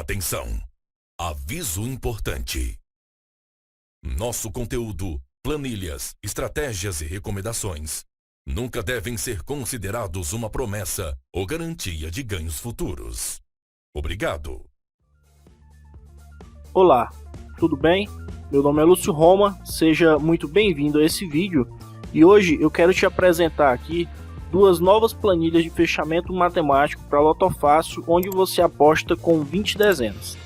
Atenção! Aviso importante. Nosso conteúdo, planilhas, estratégias e recomendações nunca devem ser considerados uma promessa ou garantia de ganhos futuros. Obrigado. Olá, tudo bem? Meu nome é Lúcio Roma, seja muito bem-vindo a esse vídeo e hoje eu quero te apresentar aqui duas novas planilhas de fechamento matemático para Loto Fácil, onde você aposta com 20 dezenas.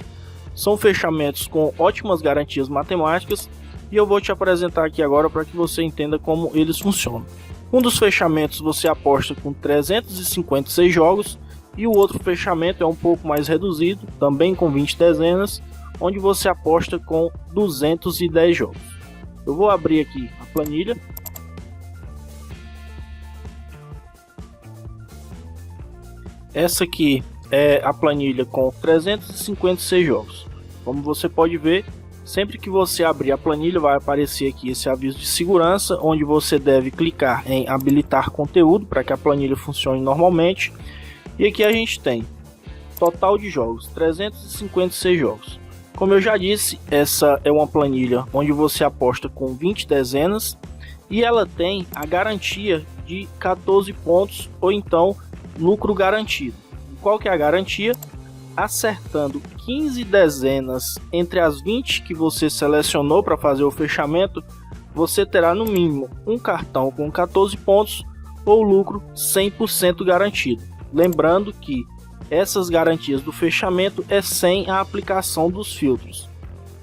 São fechamentos com ótimas garantias matemáticas e eu vou te apresentar aqui agora para que você entenda como eles funcionam. Um dos fechamentos você aposta com 356 jogos e o outro fechamento é um pouco mais reduzido, também com 20 dezenas, onde você aposta com 210 jogos. Eu vou abrir aqui a planilha. Essa aqui é a planilha com 356 jogos. Como você pode ver, sempre que você abrir a planilha vai aparecer aqui esse aviso de segurança, onde você deve clicar em habilitar conteúdo para que a planilha funcione normalmente. E aqui a gente tem total de jogos, 356 jogos. Como eu já disse, essa é uma planilha onde você aposta com 20 dezenas e ela tem a garantia de 14 pontos ou então lucro garantido. Qual que é a garantia? Acertando 15 dezenas entre as 20 que você selecionou para fazer o fechamento, você terá no mínimo um cartão com 14 pontos ou lucro 100% garantido. Lembrando que essas garantias do fechamento é sem a aplicação dos filtros.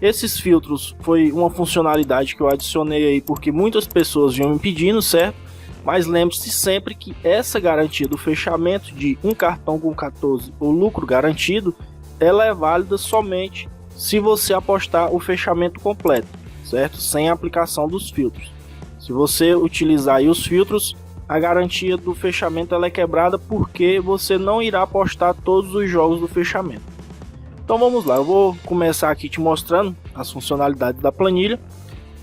Esses filtros foi uma funcionalidade que eu adicionei aí porque muitas pessoas vinham me pedindo, certo? Mas lembre-se sempre que essa garantia do fechamento de um cartão com 14 ou lucro garantido, ela é válida somente se você apostar o fechamento completo, certo? Sem a aplicação dos filtros. Se você utilizar aí os filtros, a garantia do fechamento ela é quebrada porque você não irá apostar todos os jogos do fechamento. Então vamos lá, eu vou começar aqui te mostrando as funcionalidades da planilha.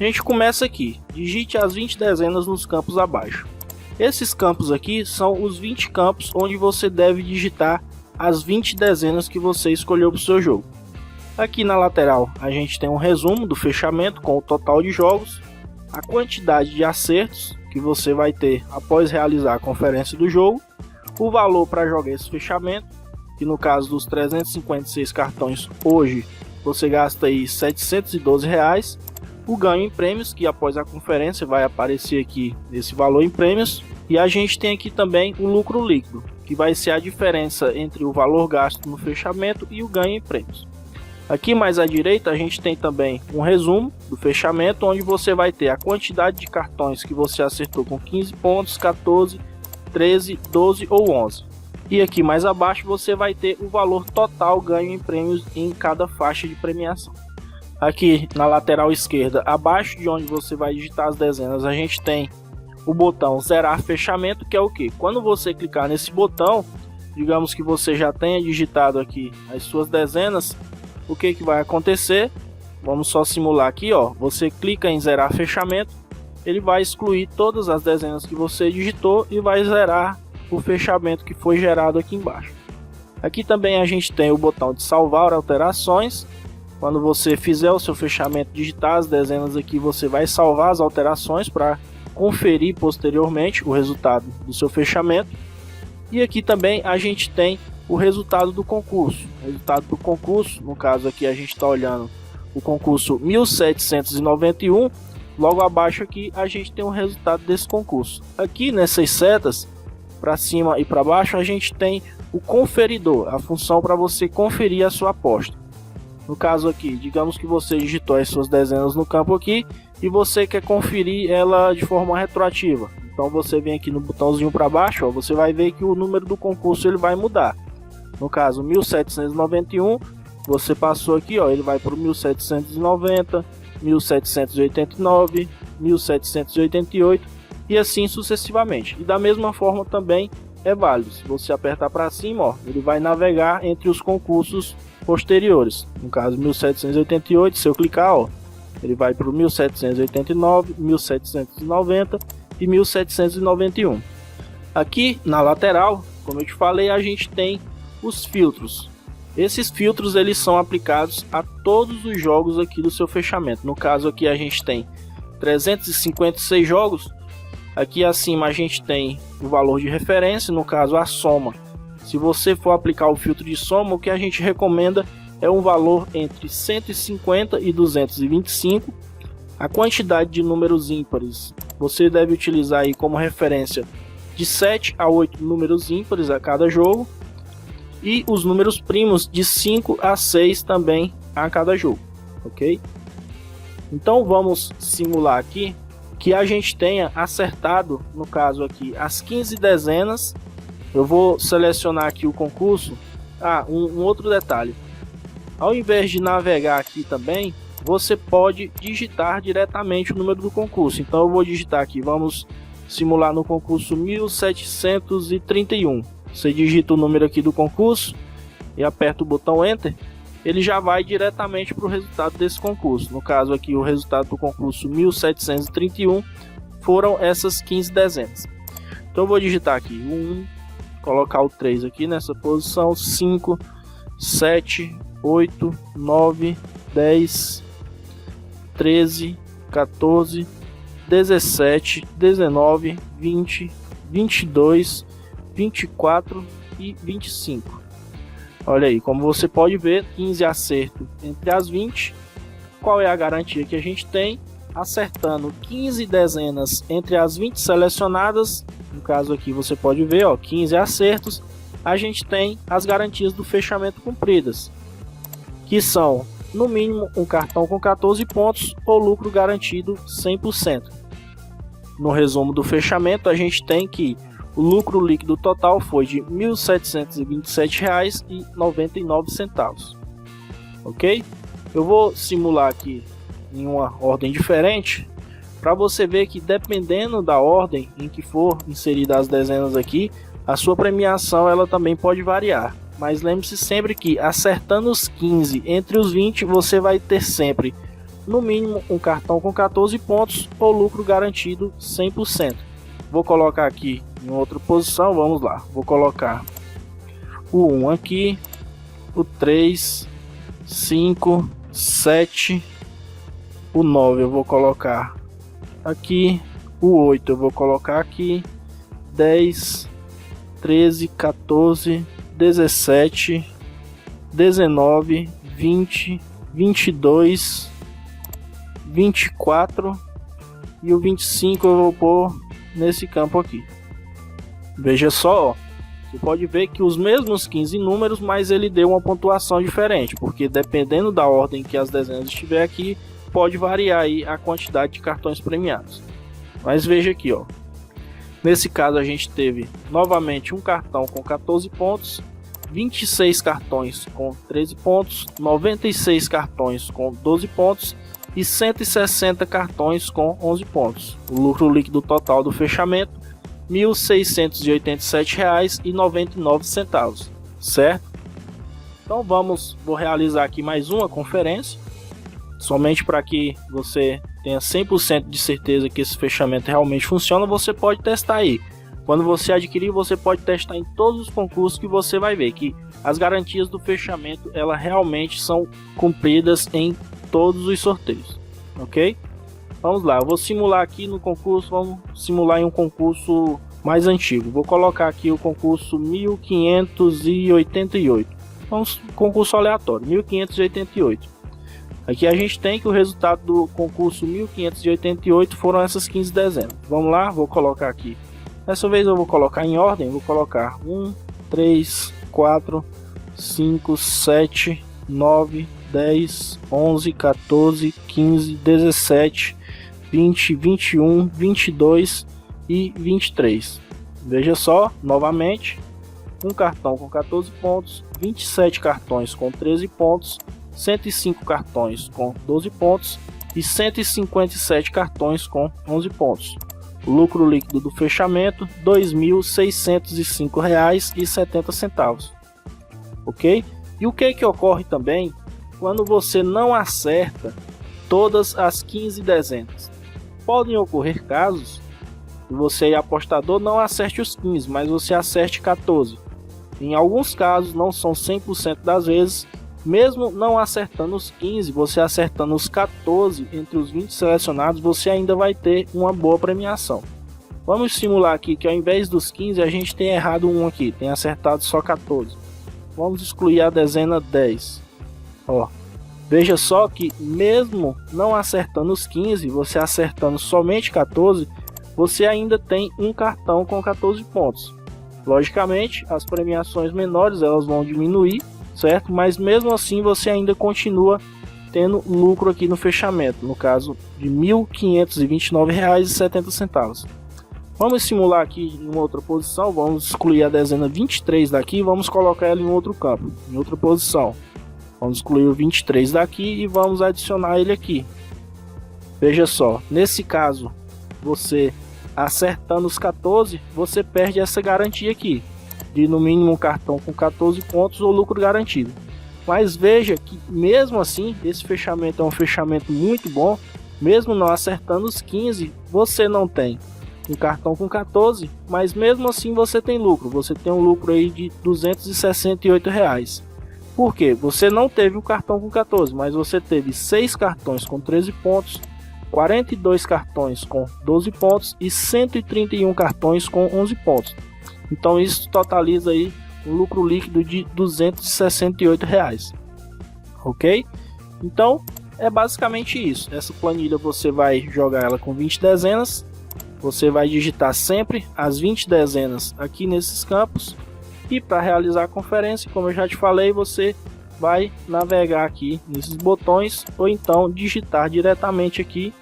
A gente começa aqui, digite as 20 dezenas nos campos abaixo. Esses campos aqui são os 20 campos onde você deve digitar as 20 dezenas que você escolheu para o seu jogo. Aqui na lateral a gente tem um resumo do fechamento com o total de jogos, a quantidade de acertos que você vai ter após realizar a conferência do jogo, o valor para jogar esse fechamento, que no caso dos 356 cartões hoje você gasta aí R$ 712, o ganho em prêmios, que após a conferência vai aparecer aqui esse valor em prêmios, e a gente tem aqui também o lucro líquido, que vai ser a diferença entre o valor gasto no fechamento e o ganho em prêmios. Aqui mais à direita a gente tem também um resumo do fechamento, onde você vai ter a quantidade de cartões que você acertou com 15 pontos, 14, 13, 12 ou 11. E aqui mais abaixo você vai ter o valor total ganho em prêmios em cada faixa de premiação. Aqui na lateral esquerda, abaixo de onde você vai digitar as dezenas, a gente tem o botão zerar fechamento, que é o que? Quando você clicar nesse botão, digamos que você já tenha digitado aqui as suas dezenas, o que vai acontecer? Vamos só simular aqui, ó. Você clica em zerar fechamento, ele vai excluir todas as dezenas que você digitou e vai zerar o fechamento que foi gerado aqui embaixo. Aqui também a gente tem o botão de salvar alterações. Quando você fizer o seu fechamento, digitar as dezenas aqui, você vai salvar as alterações para conferir posteriormente o resultado do seu fechamento. E aqui também a gente tem o resultado do concurso. O resultado do concurso, no caso aqui a gente está olhando o concurso 1791. Logo abaixo aqui a gente tem o resultado desse concurso. Aqui nessas setas, para cima e para baixo, a gente tem o conferidor, a função para você conferir a sua aposta. No caso aqui, digamos que você digitou as suas dezenas no campo aqui e você quer conferir ela de forma retroativa. Então você vem aqui no botãozinho para baixo, ó, você vai ver que o número do concurso ele vai mudar. No caso 1791, você passou aqui, ó, ele vai para o 1790, 1789, 1788 e assim sucessivamente. E da mesma forma também é válido. Se você apertar para cima, ó, ele vai navegar entre os concursos posteriores. No caso 1788, se eu clicar, ó, ele vai para o 1789, 1790 e 1791. Aqui na lateral, como eu te falei, a gente tem os filtros. Esses filtros eles são aplicados a todos os jogos aqui do seu fechamento. No caso aqui a gente tem 356 jogos. Aqui acima a gente tem o valor de referência, no caso a soma. Se você for aplicar o filtro de soma, o que a gente recomenda é um valor entre 150 e 225. A quantidade de números ímpares você deve utilizar aí como referência de 7 a 8 números ímpares a cada jogo. E os números primos de 5 a 6 também a cada jogo, ok? Então vamos simular aqui que a gente tenha acertado, no caso aqui, as 15 dezenas. Eu vou selecionar aqui o concurso. Um outro detalhe. Ao invés de navegar aqui também, você pode digitar diretamente o número do concurso. Então eu vou digitar aqui, vamos simular no concurso 1731. Você digita o número aqui do concurso e aperta o botão Enter. Ele já vai diretamente para o resultado desse concurso. No caso aqui, o resultado do concurso 1731 foram essas 15 dezenas. Então eu vou digitar aqui 1, colocar o 3 aqui nessa posição, 5, 7, 8, 9, 10, 13, 14, 17, 19, 20, 22, 24 e 25. Olha aí, como você pode ver, 15 acertos entre as 20. Qual é a garantia que a gente tem? Acertando 15 dezenas entre as 20 selecionadas, no caso aqui você pode ver, 15 acertos, a gente tem as garantias do fechamento cumpridas, que são no mínimo um cartão com 14 pontos ou lucro garantido 100%. No resumo do fechamento, a gente tem que o lucro líquido total foi de R$ 1.727,99. Ok? Eu vou simular aqui em uma ordem diferente, para você ver que dependendo da ordem em que for inserida as dezenas aqui, a sua premiação ela também pode variar. Mas lembre-se sempre que acertando os 15 entre os 20, você vai ter sempre no mínimo um cartão com 14 pontos ou lucro garantido 100%. Vou colocar aqui em outra posição, vamos lá. Vou colocar o 1 aqui, o 3, 5, 7, o 9 eu vou colocar aqui, o 8 eu vou colocar aqui, 10, 13, 14, 17, 19, 20, 22, 24 e o 25 eu vou pôr nesse campo aqui. Veja só, você pode ver que os mesmos 15 números, mas ele deu uma pontuação diferente, porque dependendo da ordem que as dezenas estiver aqui, pode variar aí a quantidade de cartões premiados. Mas veja aqui, nesse caso a gente teve novamente um cartão com 14 pontos, 26 cartões com 13 pontos, 96 cartões com 12 pontos e 160 cartões com 11 pontos. O lucro líquido total do fechamento R$ 1.687,99, certo? Então vou realizar aqui mais uma conferência, somente para que você tenha 100% de certeza que esse fechamento realmente funciona. Você pode testar aí. Quando você adquirir, você pode testar em todos os concursos, que você vai ver que as garantias do fechamento elas realmente são cumpridas em todos os sorteios, ok? Vamos lá, eu vou simular aqui no concurso, vamos simular em um concurso mais antigo. Vou colocar aqui o concurso 1588. Vamos, concurso aleatório, 1588. Aqui a gente tem que o resultado do concurso 1588 foram essas 15 dezenas. Vamos lá, vou colocar aqui. Dessa vez eu vou colocar em ordem, vou colocar 1, 3, 4, 5, 7, 9, 10, 11, 14, 15, 17, 20, 21, 22 e 23. Veja só, novamente, um cartão com 14 pontos, 27 cartões com 13 pontos, 105 cartões com 12 pontos e 157 cartões com 11 pontos. O lucro líquido do fechamento R$ 2.605,70. Ok? E o que ocorre também quando você não acerta todas as 15 dezenas? Podem ocorrer casos que você, apostador, não acerte os 15, mas você acerte 14. Em alguns casos, não são 100% das vezes, mesmo não acertando os 15, você acertando os 14 entre os 20 selecionados, você ainda vai ter uma boa premiação. Vamos simular aqui que ao invés dos 15 a gente tem errado um aqui, tem acertado só 14. Vamos excluir a dezena 10. Ó, veja só que mesmo não acertando os 15, você acertando somente 14, você ainda tem um cartão com 14 pontos. Logicamente, as premiações menores elas vão diminuir, certo? Mas mesmo assim você ainda continua tendo lucro aqui no fechamento, no caso de R$ 1.529,70. Vamos simular aqui em outra posição, vamos excluir a dezena 23 daqui e vamos colocar ela em outro campo, em outra posição. Vamos excluir o 23 daqui e vamos adicionar ele aqui. Veja só, nesse caso, você acertando os 14, você perde essa garantia aqui, de no mínimo um cartão com 14 pontos ou lucro garantido. Mas veja que mesmo assim, esse fechamento é um fechamento muito bom, mesmo não acertando os 15, você não tem um cartão com 14, mas mesmo assim você tem lucro, você tem um lucro aí de R$ 268. Por quê? Você não teve o cartão com 14, mas você teve 6 cartões com 13 pontos, 42 cartões com 12 pontos e 131 cartões com 11 pontos. Então isso totaliza aí um lucro líquido de R$ 268. Ok? Então é basicamente isso. Essa planilha você vai jogar ela com 20 dezenas. Você vai digitar sempre as 20 dezenas aqui nesses campos. E para realizar a conferência, como eu já te falei, você vai navegar aqui nesses botões ou então digitar diretamente aqui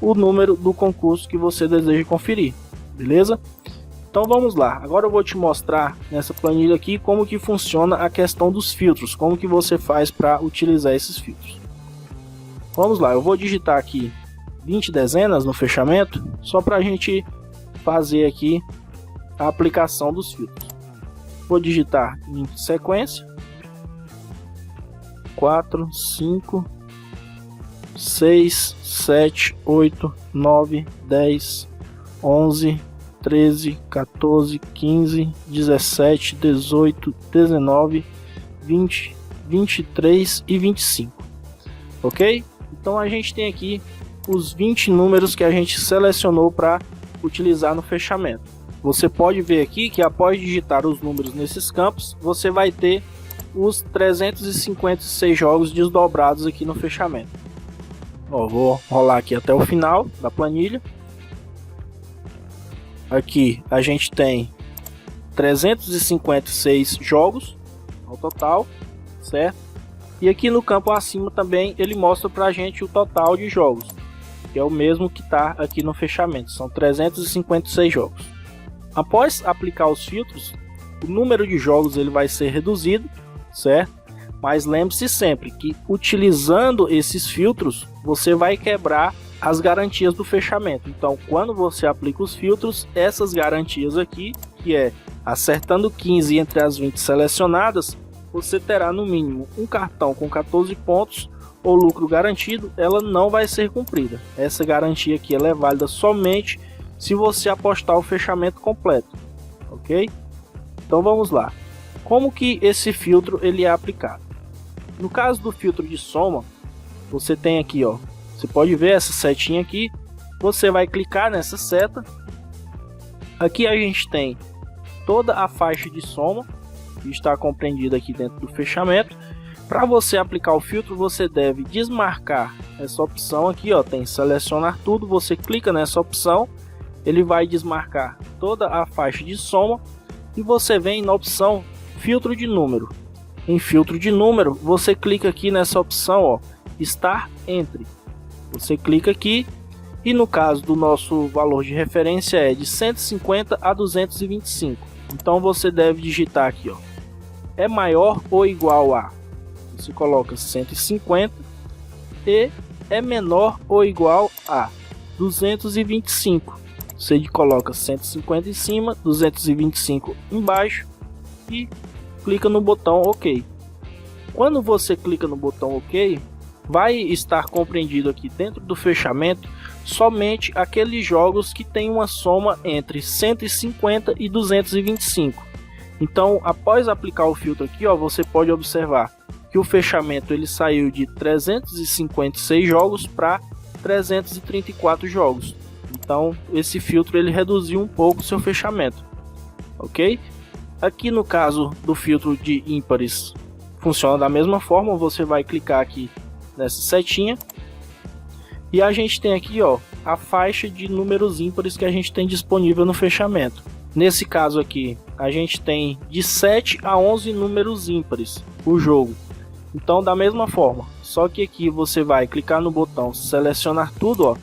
o número do concurso que você deseja conferir, beleza? Então vamos lá, agora eu vou te mostrar nessa planilha aqui como que funciona a questão dos filtros, como que você faz para utilizar esses filtros. Vamos lá, eu vou digitar aqui 20 dezenas no fechamento, só para a gente fazer aqui a aplicação dos filtros. Vou digitar em sequência 4, 5, 6, 7, 8, 9, 10, 11, 13, 14, 15, 17, 18, 19, 20, 23 e 25. Ok? Então a gente tem aqui os 20 números que a gente selecionou para utilizar no fechamento. Você pode ver aqui que após digitar os números nesses campos, você vai ter os 356 jogos desdobrados aqui no fechamento. Ó, vou rolar aqui até o final da planilha. Aqui a gente tem 356 jogos no total, certo? E aqui no campo acima também ele mostra pra gente o total de jogos, que é o mesmo que está aqui no fechamento, são 356 jogos. Após aplicar os filtros, o número de jogos ele vai ser reduzido, certo? Mas lembre-se sempre que utilizando esses filtros, você vai quebrar as garantias do fechamento. Então, quando você aplica os filtros, essas garantias aqui, que é acertando 15 entre as 20 selecionadas, você terá no mínimo um cartão com 14 pontos ou lucro garantido, ela não vai ser cumprida. Essa garantia aqui ela é válida somente se você apostar o fechamento completo, ok? Então vamos lá. Como que esse filtro ele é aplicado? No caso do filtro de soma, você tem aqui, ó, você pode ver essa setinha aqui, você vai clicar nessa seta. Aqui a gente tem toda a faixa de soma que está compreendida aqui dentro do fechamento. Para você aplicar o filtro, você deve desmarcar essa opção aqui, ó, tem selecionar tudo, você clica nessa opção, ele vai desmarcar toda a faixa de soma e você vem na opção filtro de número. Em filtro de número, você clica aqui nessa opção, ó, estar entre. Você clica aqui e no caso do nosso valor de referência é de 150 a 225. Então você deve digitar aqui, ó, é maior ou igual a, você coloca 150 e é menor ou igual a 225. Você coloca 150 em cima, 225 embaixo e clica no botão OK. Quando você clica no botão OK, vai estar compreendido aqui dentro do fechamento somente aqueles jogos que têm uma soma entre 150 e 225. Então, após aplicar o filtro aqui, ó, você pode observar que o fechamento ele saiu de 356 jogos para 334 jogos. Então, esse filtro ele reduziu um pouco o seu fechamento, ok? Aqui no caso do filtro de ímpares, funciona da mesma forma. Você vai clicar aqui nessa setinha e a gente tem aqui, ó, a faixa de números ímpares que a gente tem disponível no fechamento. Nesse caso aqui, a gente tem de 7 a 11 números ímpares o jogo. Então, da mesma forma, só que aqui você vai clicar no botão selecionar tudo, ó,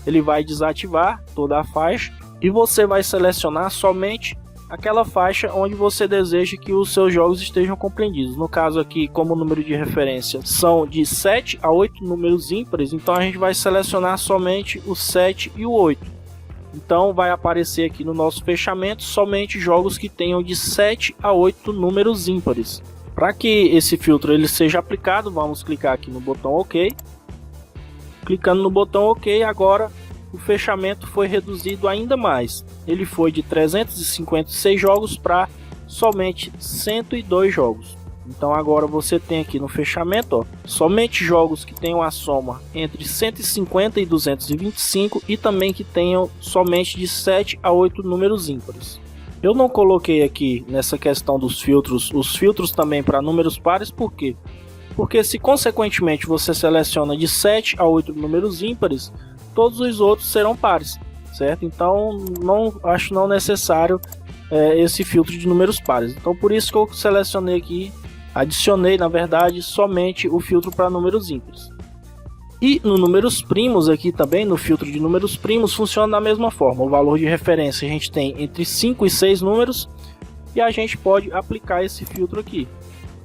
ele vai desativar toda a faixa e você vai selecionar somente aquela faixa onde você deseja que os seus jogos estejam compreendidos. No caso aqui, como número de referência são de 7 a 8 números ímpares, então a gente vai selecionar somente o 7 e o 8. Então vai aparecer aqui no nosso fechamento somente jogos que tenham de 7 a 8 números ímpares. Para que esse filtro ele seja aplicado, vamos clicar aqui no botão OK. Clicando no botão OK, agora o fechamento foi reduzido ainda mais. Ele foi de 356 jogos para somente 102 jogos. Então agora você tem aqui no fechamento, ó, somente jogos que tenham a soma entre 150 e 225 e também que tenham somente de 7 a 8 números ímpares. Eu não coloquei aqui nessa questão dos filtros, os filtros também para números pares, por quê? Porque se consequentemente você seleciona de 7 a 8 números ímpares, todos os outros serão pares, certo? Então não acho não necessário esse filtro de números pares. Então por isso que eu selecionei aqui, adicionei na verdade somente o filtro para números ímpares. E no números primos aqui também, no filtro de números primos, funciona da mesma forma. O valor de referência a gente tem entre 5 e 6 números e a gente pode aplicar esse filtro aqui.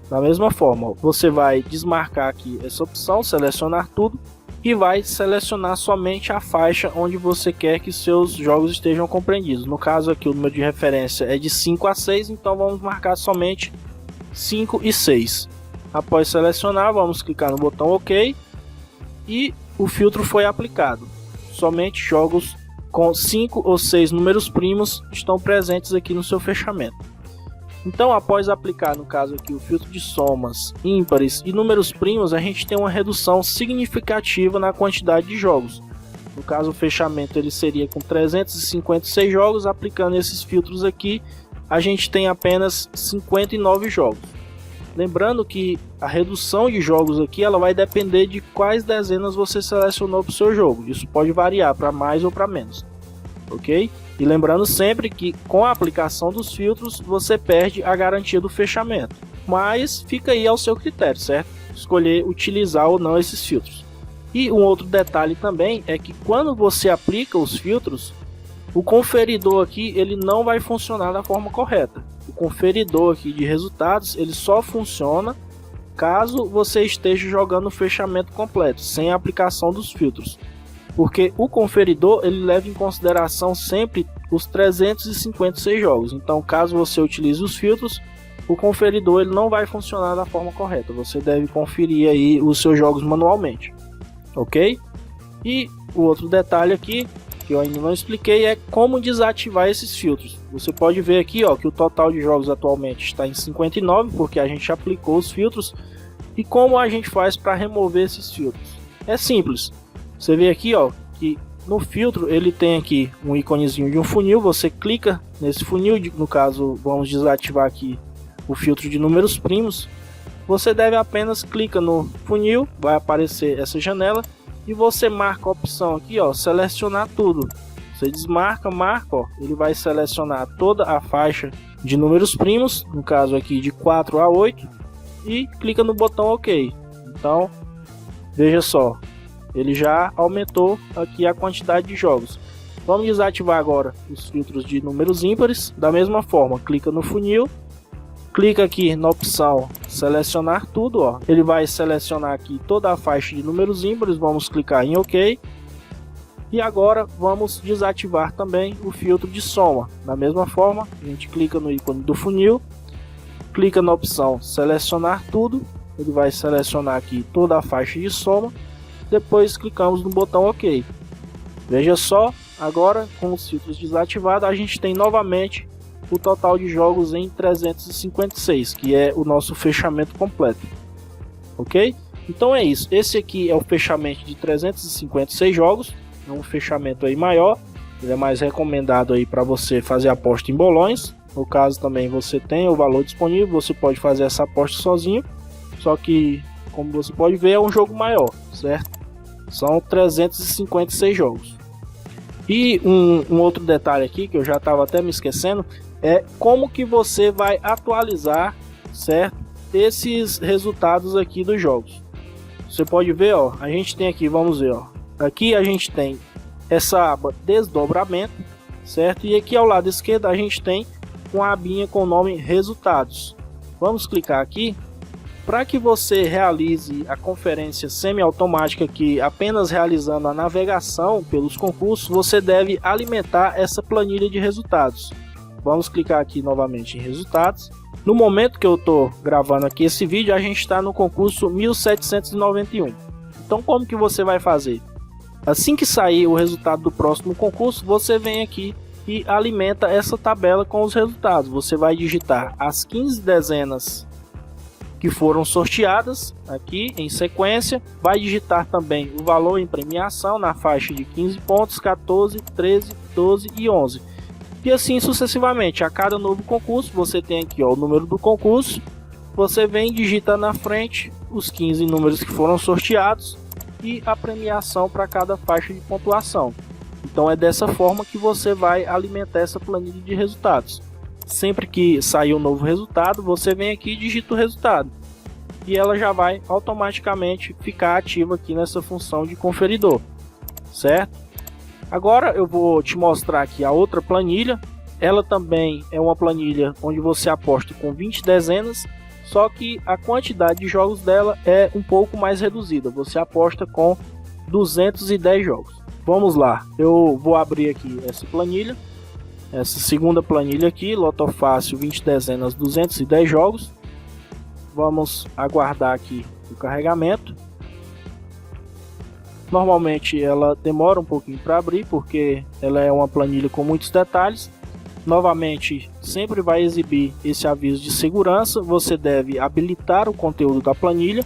Da mesma forma, você vai desmarcar aqui essa opção, selecionar tudo e vai selecionar somente a faixa onde você quer que seus jogos estejam compreendidos. No caso aqui o número de referência é de 5 a 6, então vamos marcar somente 5 e 6. Após selecionar, vamos clicar no botão OK e o filtro foi aplicado. Somente jogos com 5 ou 6 números primos estão presentes aqui no seu fechamento. Então, após aplicar, no caso aqui, o filtro de somas, ímpares e números primos, a gente tem uma redução significativa na quantidade de jogos. No caso, o fechamento ele seria com 356 jogos. Aplicando esses filtros aqui, a gente tem apenas 59 jogos. Lembrando que a redução de jogos aqui ela vai depender de quais dezenas você selecionou para o seu jogo. Isso pode variar para mais ou para menos, ok? E lembrando sempre que com a aplicação dos filtros você perde a garantia do fechamento, mas fica aí ao seu critério, certo? Escolher utilizar ou não esses filtros. E um outro detalhe também é que quando você aplica os filtros, o conferidor aqui ele não vai funcionar da forma correta. O conferidor aqui de resultados ele só funciona caso você esteja jogando o fechamento completo, sem a aplicação dos filtros. Porque o conferidor ele leva em consideração sempre os 356 jogos. Então, caso você utilize os filtros, o conferidor ele não vai funcionar da forma correta. Você deve conferir aí os seus jogos manualmente, ok? E o outro detalhe aqui que eu ainda não expliquei é como desativar esses filtros. Você pode ver aqui, ó, que o total de jogos atualmente está em 59, porque a gente aplicou os filtros. E como a gente faz para remover esses filtros? É simples. Você vê aqui, ó, que no filtro ele tem aqui um íconezinho de um funil. Você clica nesse funil, no caso vamos desativar aqui o filtro de números primos. Você deve apenas clicar no funil, vai aparecer essa janela e você marca a opção aqui, ó, selecionar tudo. Você desmarca, marca, ó, ele vai selecionar toda a faixa de números primos, no caso aqui de 4 a 8, e clica no botão OK. Então, veja só, ele já aumentou aqui a quantidade de jogos. Vamos desativar agora os filtros de números ímpares. Da mesma forma, clica no funil, clica aqui na opção selecionar tudo, ó. Ele vai selecionar aqui toda a faixa de números ímpares. Vamos clicar em OK. E agora vamos desativar também o filtro de soma. Da mesma forma, a gente clica no ícone do funil, clica na opção selecionar tudo. Ele vai selecionar aqui toda a faixa de soma. Depois clicamos no botão OK. Veja só, agora com os filtros desativados a gente tem novamente o total de jogos em 356, que é o nosso fechamento completo, ok? Então é isso, esse aqui é o fechamento de 356 jogos, é um fechamento aí maior, ele é mais recomendado aí para você fazer aposta em bolões. No caso também você tem o valor disponível, você pode fazer essa aposta sozinho, só que como você pode ver é um jogo maior, certo? São 356 jogos. E um outro detalhe aqui que eu já estava até me esquecendo é como que você vai atualizar, certo? Esses resultados aqui dos jogos. Você pode ver, ó, a gente tem aqui, vamos ver, ó, aqui a gente tem essa aba desdobramento, certo? E aqui ao lado esquerdo a gente tem uma abinha com o nome resultados. Vamos clicar aqui. Para que você realize a conferência semiautomática que apenas realizando a navegação pelos concursos, você deve alimentar essa planilha de resultados. Vamos clicar aqui novamente em resultados. No momento que eu estou gravando aqui esse vídeo, a gente está no concurso 1791. Então como que você vai fazer? Assim que sair o resultado do próximo concurso, você vem aqui e alimenta essa tabela com os resultados. Você vai digitar as 15 dezenas que foram sorteadas aqui em sequência, vai digitar também o valor em premiação na faixa de 15 pontos, 14, 13, 12 e 11. E assim sucessivamente, a cada novo concurso, você tem aqui ó, o número do concurso, você vem e digita na frente os 15 números que foram sorteados e a premiação para cada faixa de pontuação. Então é dessa forma que você vai alimentar essa planilha de resultados. Sempre que sair um novo resultado, você vem aqui e digita o resultado. E ela já vai automaticamente ficar ativa aqui nessa função de conferidor, certo? Agora eu vou te mostrar aqui a outra planilha. Ela também é uma planilha onde você aposta com 20 dezenas, só que a quantidade de jogos dela é um pouco mais reduzida. Você aposta com 210 jogos. Vamos lá, eu vou abrir aqui essa planilha. Essa segunda planilha aqui, Loto Fácil 20 dezenas, 210 jogos. Vamos aguardar aqui o carregamento. Normalmente ela demora um pouquinho para abrir, porque ela é uma planilha com muitos detalhes. Novamente, sempre vai exibir esse aviso de segurança. Você deve habilitar o conteúdo da planilha.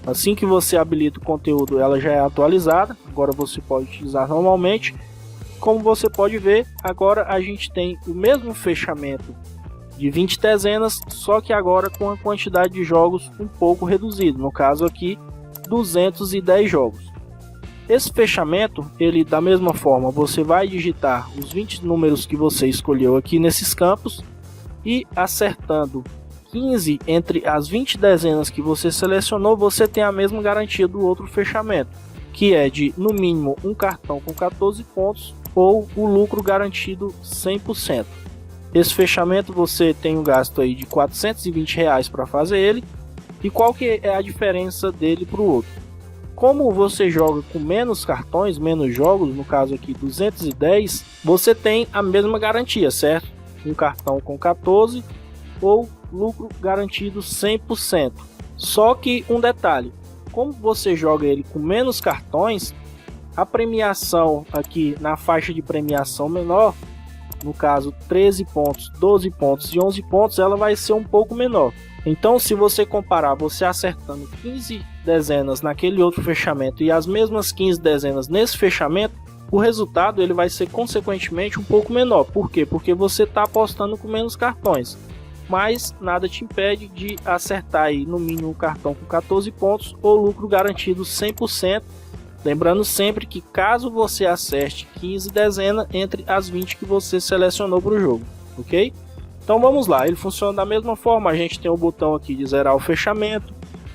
Assim que você habilita o conteúdo, ela já é atualizada. Agora você pode utilizar normalmente. Como você pode ver, agora a gente tem o mesmo fechamento de 20 dezenas, só que agora com a quantidade de jogos um pouco reduzido, no caso aqui 210 jogos. Esse fechamento, ele da mesma forma, você vai digitar os 20 números que você escolheu aqui nesses campos e acertando 15 entre as 20 dezenas que você selecionou, você tem a mesma garantia do outro fechamento, que é de no mínimo um cartão com 14 pontos ou o lucro garantido 100%. Esse fechamento você tem um gasto aí de R$420 para fazer ele. E qual que é a diferença dele para o outro? Como você joga com menos cartões, menos jogos, no caso aqui 210, você tem a mesma garantia, certo? Um cartão com 14 ou lucro garantido 100%. Só que um detalhe, como você joga ele com menos cartões, a premiação aqui na faixa de premiação menor, no caso 13 pontos, 12 pontos e 11 pontos, ela vai ser um pouco menor. Então se você comparar você acertando 15 dezenas naquele outro fechamento e as mesmas 15 dezenas nesse fechamento, o resultado ele vai ser consequentemente um pouco menor. Por quê? Porque você está apostando com menos cartões. Mas nada te impede de acertar aí no mínimo um cartão com 14 pontos ou lucro garantido 100%. Lembrando sempre que caso você acerte 15 dezenas entre as 20 que você selecionou para o jogo, ok? Então vamos lá, ele funciona da mesma forma. A gente tem o botão aqui de zerar o fechamento,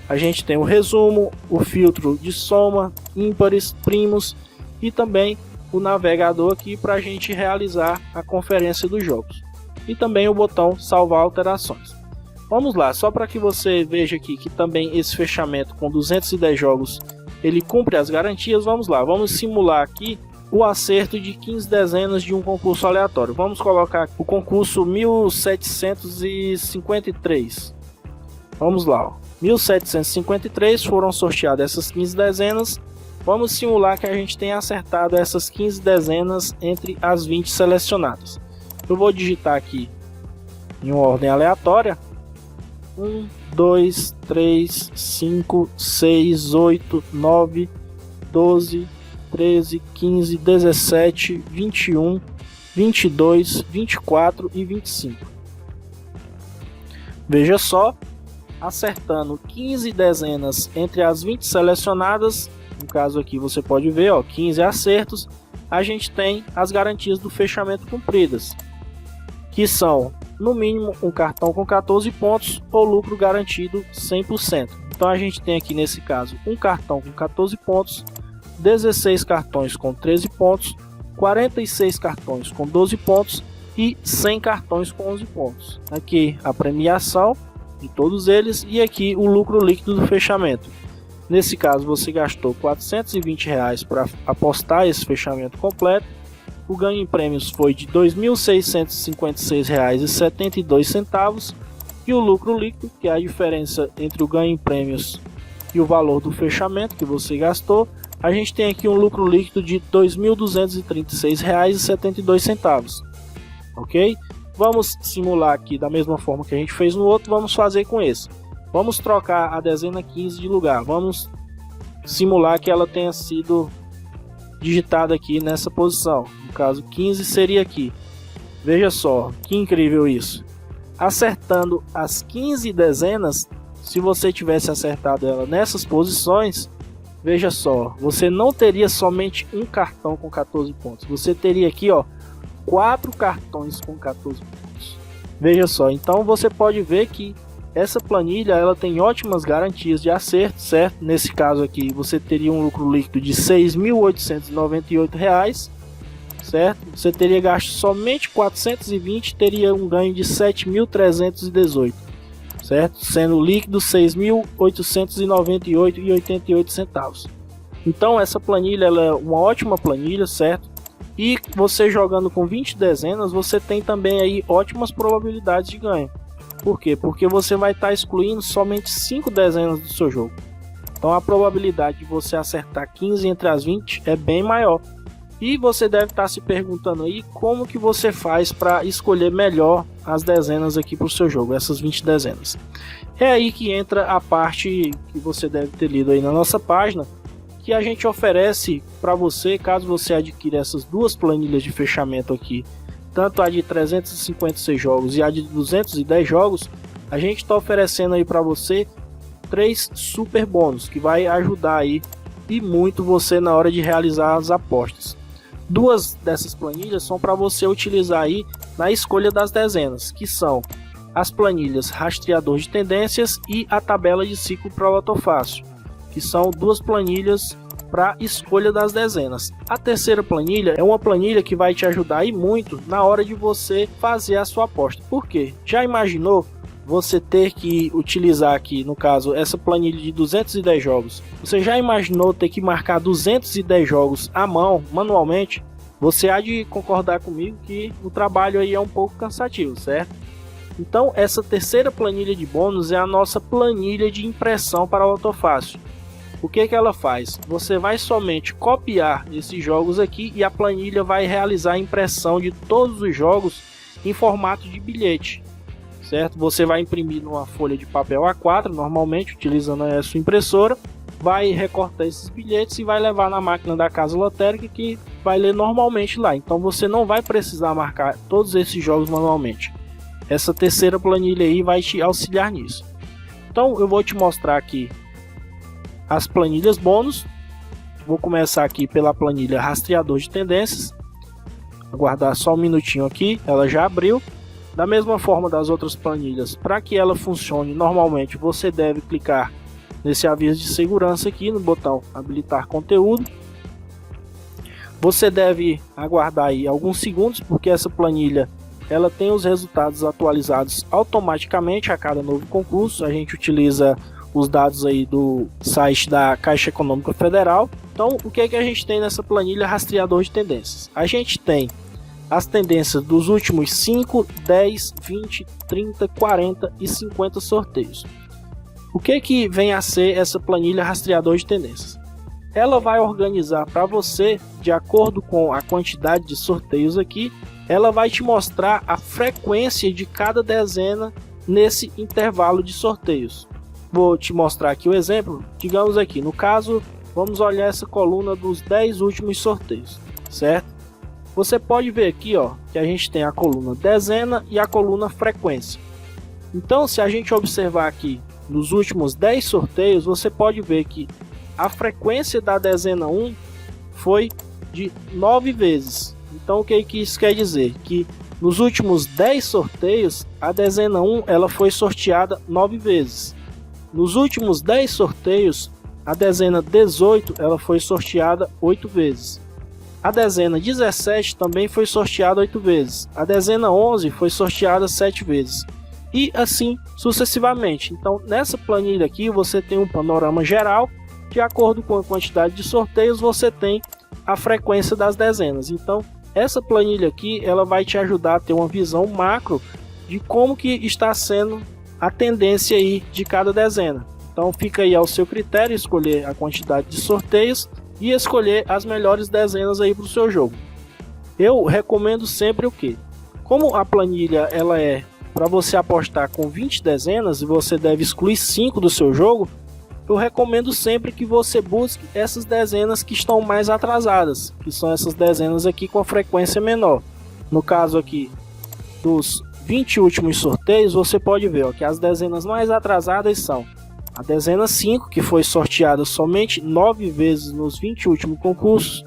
a gente tem o resumo, o filtro de soma, ímpares, primos e também o navegador aqui para a gente realizar a conferência dos jogos. E também o botão salvar alterações. Vamos lá, só para que você veja aqui que também esse fechamento com 210 jogos ele cumpre as garantias. Vamos lá, vamos simular aqui o acerto de 15 dezenas de um concurso aleatório. Vamos colocar o concurso 1753. Vamos lá, ó. 1753 foram sorteadas essas 15 dezenas. Vamos simular que a gente tenha acertado essas 15 dezenas entre as 20 selecionadas. Eu vou digitar aqui em uma ordem aleatória: 1, 2, 3, 5, 6, 8, 9, 12, 13, 15, 17, 21, 22, 24 e 25. Veja só, acertando 15 dezenas entre as 20 selecionadas, no caso aqui você pode ver, 15 acertos, a gente tem as garantias do fechamento cumpridas, que são no mínimo um cartão com 14 pontos ou lucro garantido 100%. Então a gente tem aqui nesse caso um cartão com 14 pontos, 16 cartões com 13 pontos, 46 cartões com 12 pontos e 100 cartões com 11 pontos. Aqui a premiação de todos eles e aqui o lucro líquido do fechamento. Nesse caso você gastou R$ 420 para apostar esse fechamento completo. O ganho em prêmios foi de R$ 2.656,72 e o lucro líquido, que é a diferença entre o ganho em prêmios e o valor do fechamento que você gastou, a gente tem aqui um lucro líquido de R$ 2.236,72. Ok? Vamos simular aqui da mesma forma que a gente fez no outro, vamos fazer com esse. Vamos trocar a dezena 15 de lugar, vamos simular que ela tenha sido digitada aqui nessa posição. No caso 15 seria aqui. Veja só, que incrível isso. Acertando as 15 dezenas, se você tivesse acertado ela nessas posições, veja só, você não teria somente um cartão com 14 pontos. Você teria aqui, 4 cartões com 14 pontos. Veja só, então você pode ver que essa planilha ela tem ótimas garantias de acerto, certo? Nesse caso aqui você teria um lucro líquido de R$ 6.898, certo? Você teria gasto somente 420, teria um ganho de 7.318, certo? Sendo líquido 6.898,88 centavos. Então essa planilha ela é uma ótima planilha, certo? E você jogando com 20 dezenas, você tem também aí ótimas probabilidades de ganho. Por quê? Porque você vai estar excluindo somente 5 dezenas do seu jogo. Então a probabilidade de você acertar 15 entre as 20 é bem maior. E você deve estar se perguntando aí como que você faz para escolher melhor as dezenas aqui para o seu jogo, essas 20 dezenas. É aí que entra a parte que você deve ter lido aí na nossa página, que a gente oferece para você, caso você adquira essas duas planilhas de fechamento aqui, tanto a de 356 jogos e a de 210 jogos, a gente está oferecendo aí para você 3 super bônus que vai ajudar aí e muito você na hora de realizar as apostas. 2 dessas planilhas são para você utilizar aí na escolha das dezenas, que são as planilhas rastreador de tendências e a tabela de ciclo para Loto Fácil, que são 2 planilhas para escolha das dezenas. A terceira planilha é uma planilha que vai te ajudar aí muito na hora de você fazer a sua aposta. Por quê? Já imaginou você ter que utilizar aqui, no caso, essa planilha de 210 jogos? Você já imaginou ter que marcar 210 jogos à mão, manualmente? Você há de concordar comigo que o trabalho aí é um pouco cansativo, certo? Então, essa terceira planilha de bônus é a nossa planilha de impressão para o Loto Fácil. O que ela faz? Você vai somente copiar esses jogos aqui e a planilha vai realizar a impressão de todos os jogos em formato de bilhete, certo? Você vai imprimir numa folha de papel A4, normalmente utilizando a sua impressora, vai recortar esses bilhetes e vai levar na máquina da casa lotérica que vai ler normalmente lá. Então você não vai precisar marcar todos esses jogos manualmente. Essa terceira planilha aí vai te auxiliar nisso. Então eu vou te mostrar aqui as planilhas bônus. Vou começar aqui pela planilha rastreador de tendências. Aguardar só um minutinho aqui, ela já abriu. Da mesma forma das outras planilhas, para que ela funcione normalmente, você deve clicar nesse aviso de segurança aqui no botão habilitar conteúdo. Você deve aguardar aí alguns segundos, porque essa planilha ela tem os resultados atualizados automaticamente a cada novo concurso. A gente utiliza os dados aí do site da Caixa Econômica Federal. Então, o que é que a gente tem nessa planilha rastreador de tendências? A gente tem as tendências dos últimos 5, 10, 20, 30, 40 e 50 sorteios. O que vem a ser essa planilha rastreador de tendências? Ela vai organizar para você, de acordo com a quantidade de sorteios aqui, ela vai te mostrar a frequência de cada dezena nesse intervalo de sorteios. Vou te mostrar aqui o exemplo. Digamos aqui, no caso, vamos olhar essa coluna dos 10 últimos sorteios, certo? Você pode ver aqui, ó, que a gente tem a coluna dezena e a coluna frequência. Então, se a gente observar aqui nos últimos 10 sorteios, você pode ver que a frequência da dezena 1 foi de 9 vezes. Então, o que isso quer dizer? Que nos últimos 10 sorteios, a dezena 1 ela foi sorteada 9 vezes. Nos últimos 10 sorteios, a dezena 18 ela foi sorteada 8 vezes. A dezena 17 também foi sorteada 8 vezes. A dezena 11 foi sorteada 7 vezes. E assim sucessivamente. Então, nessa planilha aqui, você tem um panorama geral. De acordo com a quantidade de sorteios, você tem a frequência das dezenas. Então, essa planilha aqui, ela vai te ajudar a ter uma visão macro de como que está sendo a tendência aí de cada dezena. Então, fica aí ao seu critério escolher a quantidade de sorteios e escolher as melhores dezenas aí para o seu jogo. Eu recomendo sempre o que? Como a planilha ela é para você apostar com 20 dezenas e você deve excluir 5 do seu jogo, eu recomendo sempre que você busque essas dezenas que estão mais atrasadas, que são essas dezenas aqui com a frequência menor. No caso aqui dos 20 últimos sorteios, você pode ver, ó, que as dezenas mais atrasadas são a dezena 5, que foi sorteada somente 9 vezes nos 20 últimos concursos,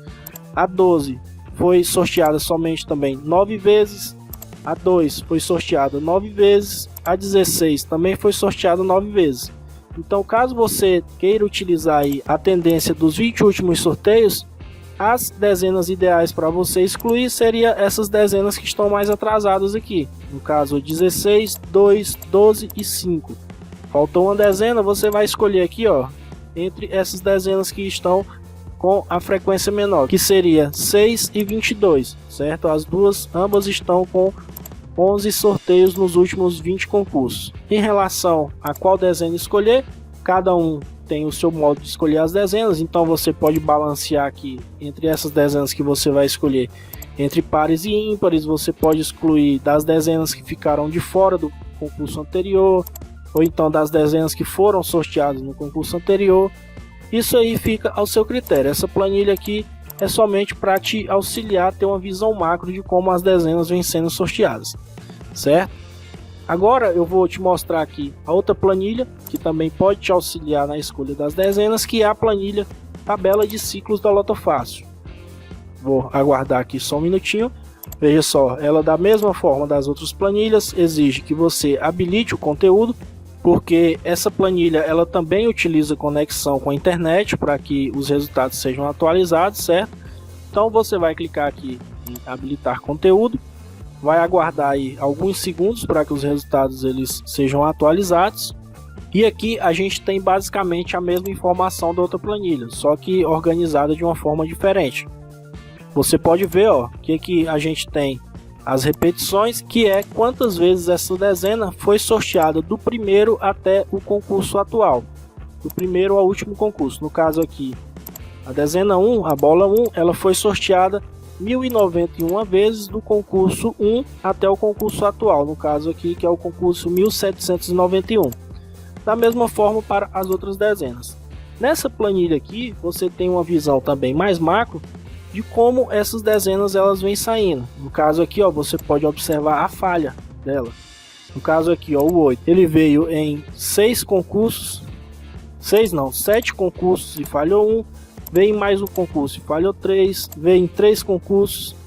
a 12 foi sorteada somente também 9 vezes, a 2 foi sorteada 9 vezes, a 16 também foi sorteada 9 vezes. Então, caso você queira utilizar aí a tendência dos 20 últimos sorteios, as dezenas ideais para você excluir seria essas dezenas que estão mais atrasadas aqui. No caso, 16, 2, 12 e 5. Faltou uma dezena, você vai escolher aqui, ó, entre essas dezenas que estão com a frequência menor, que seria 6 e 22, certo? Ambas estão com 11 sorteios nos últimos 20 concursos. Em relação a qual dezena escolher, cada um tem o seu modo de escolher as dezenas, então você pode balancear aqui entre essas dezenas que você vai escolher entre pares e ímpares. Você pode excluir das dezenas que ficaram de fora do concurso anterior, ou então das dezenas que foram sorteadas no concurso anterior. Isso aí fica ao seu critério. Essa planilha aqui é somente para te auxiliar a ter uma visão macro de como as dezenas vêm sendo sorteadas, certo? Agora eu vou te mostrar aqui a outra planilha que também pode te auxiliar na escolha das dezenas, que é a planilha tabela de ciclos da Loto Fácil. Vou aguardar aqui só um minutinho. Veja só, ela da mesma forma das outras planilhas exige que você habilite o conteúdo, porque essa planilha ela também utiliza conexão com a internet para que os resultados sejam atualizados, certo? Então você vai clicar aqui em habilitar conteúdo, vai aguardar aí alguns segundos para que os resultados eles sejam atualizados, e aqui a gente tem basicamente a mesma informação da outra planilha, só que organizada de uma forma diferente. Você pode ver, ó, que aqui a gente tem as repetições, que é quantas vezes essa dezena foi sorteada do primeiro até o concurso atual, do primeiro ao último concurso. No caso aqui, a dezena 1, a bola 1, ela foi sorteada 1091 vezes do concurso 1 até o concurso atual, no caso aqui que é o concurso 1791. Da mesma forma para as outras dezenas. Nessa planilha aqui, você tem uma visão também mais macro de como essas dezenas elas vêm saindo. No caso aqui, ó, você pode observar a falha dela. No caso aqui, ó, o 8, ele veio em 7 concursos e falhou 1, veio em mais um concurso e falhou 3, veio em 3 concursos.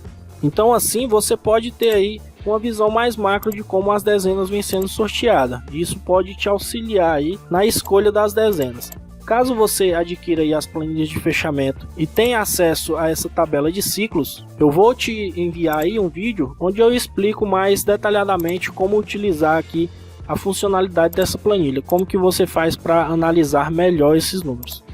Então assim você pode ter aí uma visão mais macro de como as dezenas vêm sendo sorteadas. Isso pode te auxiliar aí na escolha das dezenas. Caso você adquira aí as planilhas de fechamento e tenha acesso a essa tabela de ciclos, eu vou te enviar aí um vídeo onde eu explico mais detalhadamente como utilizar aqui a funcionalidade dessa planilha, como que você faz para analisar melhor esses números,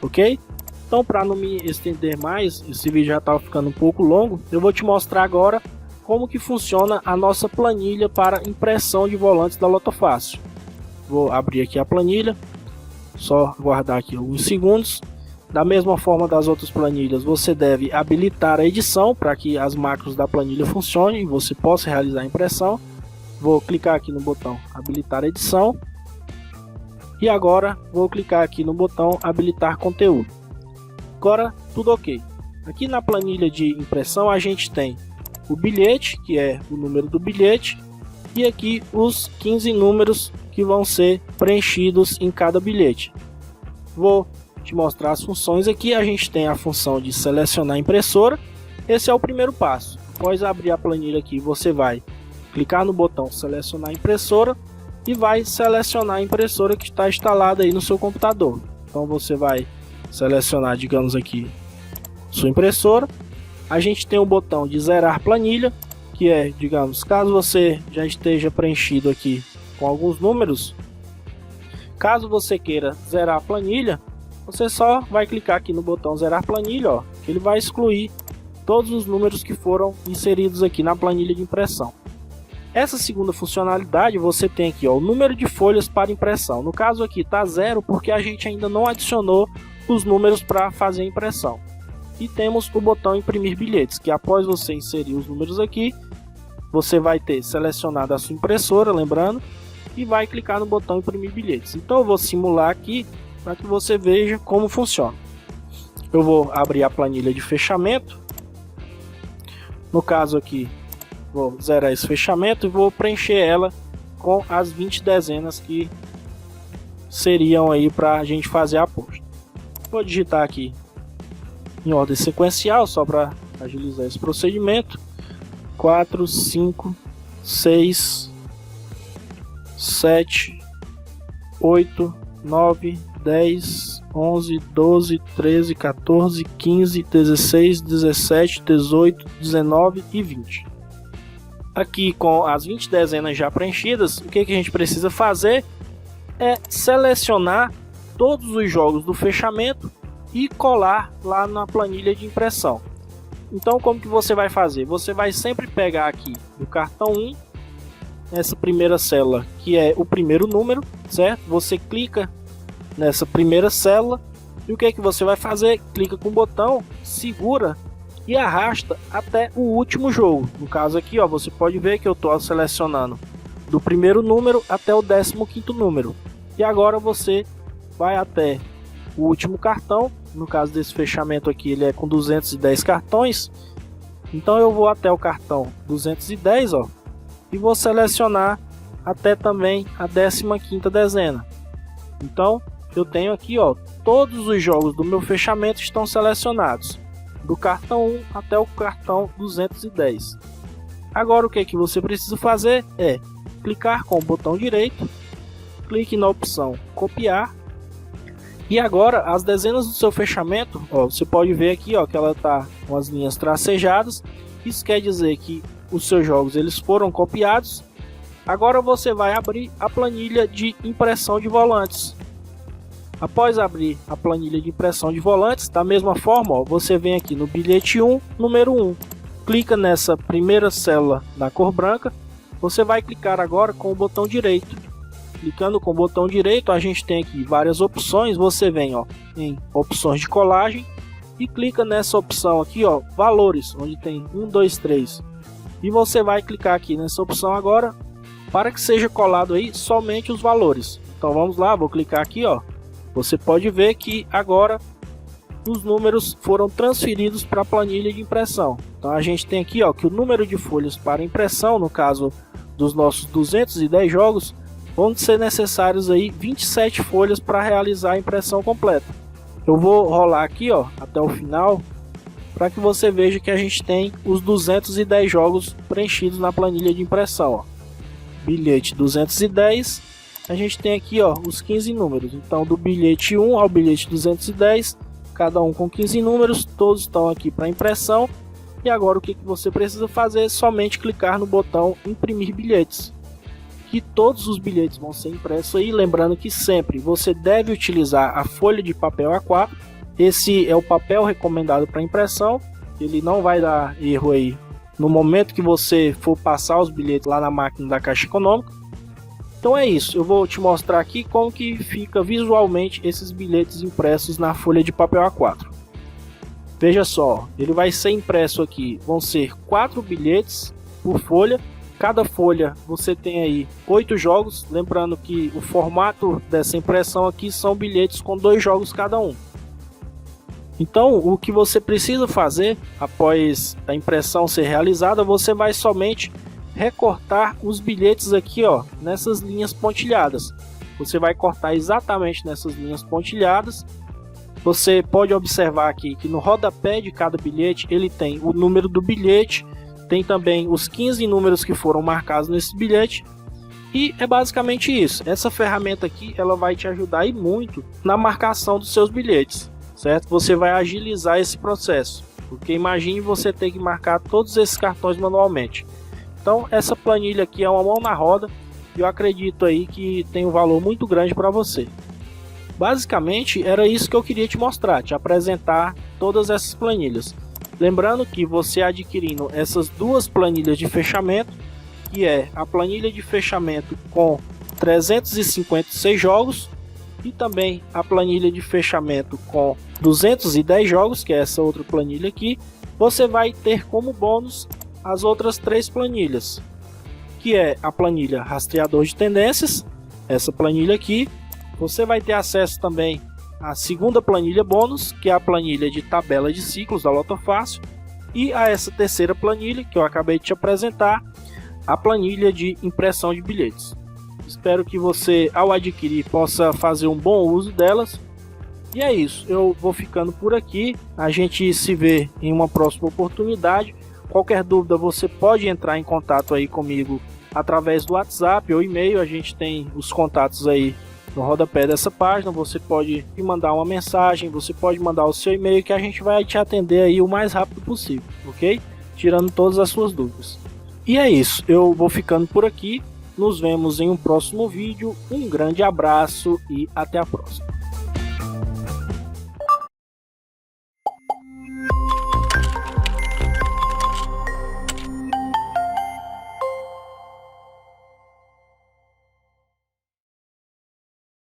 ok? Então, para não me estender mais, esse vídeo já estava ficando um pouco longo, eu vou te mostrar agora como que funciona a nossa planilha para impressão de volantes da Loto Fácil. Vou abrir aqui a planilha. Só guardar aqui alguns segundos. Da mesma forma das outras planilhas, você deve habilitar a edição para que as macros da planilha funcionem e você possa realizar a impressão. Vou clicar aqui no botão habilitar edição. E agora vou clicar aqui no botão habilitar conteúdo. Agora tudo ok. Aqui na planilha de impressão a gente tem o bilhete, que é o número do bilhete, e aqui os 15 números que vão ser preenchidos em cada bilhete. Vou te mostrar as funções aqui. A gente tem a função de selecionar a impressora. Esse é o primeiro passo. Após abrir a planilha aqui, você vai clicar no botão selecionar a impressora e vai selecionar a impressora que está instalada aí no seu computador. Então você vai selecionar, digamos aqui, sua impressora. A gente tem o botão de zerar planilha, que é, digamos, caso você já esteja preenchido aqui com alguns números, caso você queira zerar a planilha, você só vai clicar aqui no botão zerar planilha, ó, que ele vai excluir todos os números que foram inseridos aqui na planilha de impressão. Essa segunda funcionalidade, você tem aqui, ó, o número de folhas para impressão. No caso aqui está 0 porque a gente ainda não adicionou os números para fazer a impressão. E temos o botão imprimir bilhetes, que após você inserir os números aqui, você vai ter selecionado a sua impressora, lembrando, e vai clicar no botão imprimir bilhetes. Então eu vou simular aqui para que você veja como funciona. Eu vou abrir a planilha de fechamento. No caso aqui, vou zerar esse fechamento e vou preencher ela com as 20 dezenas que seriam aí para a gente fazer a aposta. Vou digitar aqui em ordem sequencial, só para agilizar esse procedimento. 4, 5, 6, 7, 8, 9, 10, 11, 12, 13, 14, 15, 16, 17, 18, 19 e 20. Aqui com as 20 dezenas já preenchidas, o que a gente precisa fazer é selecionar todos os jogos do fechamento e colar lá na planilha de impressão. Então como que você vai fazer? Você vai sempre pegar aqui o cartão 1, essa primeira célula que é o primeiro número, certo? Você clica nessa primeira célula e o que você vai fazer? Clica com o botão, segura e arrasta até o último jogo. No caso aqui, ó, você pode ver que eu estou selecionando do primeiro número até o 15º número. E agora você vai até o último cartão. No caso desse fechamento aqui, ele é com 210 cartões. Então eu vou até o cartão 210, ó, e vou selecionar até também a 15ª dezena. Então eu tenho aqui, ó, todos os jogos do meu fechamento estão selecionados, do cartão 1 até o cartão 210. Agora o que você precisa fazer é clicar com o botão direito, clique na opção copiar, e agora as dezenas do seu fechamento, ó, você pode ver aqui, ó, que ela está com as linhas tracejadas. Isso quer dizer que os seus jogos eles foram copiados. Agora você vai abrir a planilha de impressão de volantes. Após abrir a planilha de impressão de volantes, da mesma forma, ó, você vem aqui no bilhete 1, número 1. Clica nessa primeira célula na cor branca. Você vai clicar agora com o botão direito. Clicando com o botão direito, a gente tem aqui várias opções. Você vem, ó, em opções de colagem e clica nessa opção aqui, ó, valores, onde tem 1, 2, 3. E você vai clicar aqui nessa opção agora para que seja colado aí somente os valores. Então vamos lá, vou clicar aqui, ó. Você pode ver que agora os números foram transferidos para a planilha de impressão. Então a gente tem aqui, ó, que o número de folhas para impressão, no caso dos nossos 210 jogos, vão ser necessários aí 27 folhas para realizar a impressão completa. Eu vou rolar aqui, ó, até o final, para que você veja que a gente tem os 210 jogos preenchidos na planilha de impressão, ó. Bilhete 210, a gente tem aqui, ó, os 15 números. Então do bilhete 1 ao bilhete 210, cada um com 15 números, todos estão aqui para impressão. E agora o que você precisa fazer é somente clicar no botão imprimir bilhetes, que todos os bilhetes vão ser impressos aí. Lembrando que sempre você deve utilizar a folha de papel A4. Esse é o papel recomendado para impressão, ele não vai dar erro aí no momento que você for passar os bilhetes lá na máquina da Caixa Econômica. Então é isso, eu vou te mostrar aqui como que fica visualmente esses bilhetes impressos na folha de papel A4. Veja só, ele vai ser impresso aqui, vão ser 4 bilhetes por folha. Cada folha você tem aí 8 jogos, lembrando que o formato dessa impressão aqui são bilhetes com 2 jogos cada um. Então o que você precisa fazer após a impressão ser realizada, você vai somente recortar os bilhetes aqui, ó, nessas linhas pontilhadas. Você vai cortar exatamente nessas linhas pontilhadas. Você pode observar aqui que no rodapé de cada bilhete ele tem o número do bilhete, tem também os 15 números que foram marcados nesse bilhete. E é basicamente isso. Essa ferramenta aqui ela vai te ajudar e muito na marcação dos seus bilhetes, certo? Você vai agilizar esse processo, porque imagine você ter que marcar todos esses cartões manualmente. Então essa planilha aqui é uma mão na roda e eu acredito aí que tem um valor muito grande para você. Basicamente era isso que eu queria te mostrar, te apresentar todas essas planilhas. Lembrando que você adquirindo essas duas planilhas de fechamento, que é a planilha de fechamento com 356 jogos e também a planilha de fechamento com 210 jogos, que é essa outra planilha aqui, você vai ter como bônus as outras 3 planilhas, que é a planilha rastreador de tendências, essa planilha aqui. Você vai ter acesso também à segunda planilha bônus, que é a planilha de tabela de ciclos da Lotofácil, e a essa terceira planilha que eu acabei de te apresentar, a planilha de impressão de bilhetes. Espero que você, ao adquirir, possa fazer um bom uso delas. E é isso, eu vou ficando por aqui, a gente se vê em uma próxima oportunidade. Qualquer dúvida você pode entrar em contato aí comigo através do WhatsApp ou e-mail, a gente tem os contatos aí no rodapé dessa página. Você pode me mandar uma mensagem, você pode mandar o seu e-mail que a gente vai te atender aí o mais rápido possível, ok? Tirando todas as suas dúvidas. E é isso, eu vou ficando por aqui, nos vemos em um próximo vídeo, um grande abraço e até a próxima.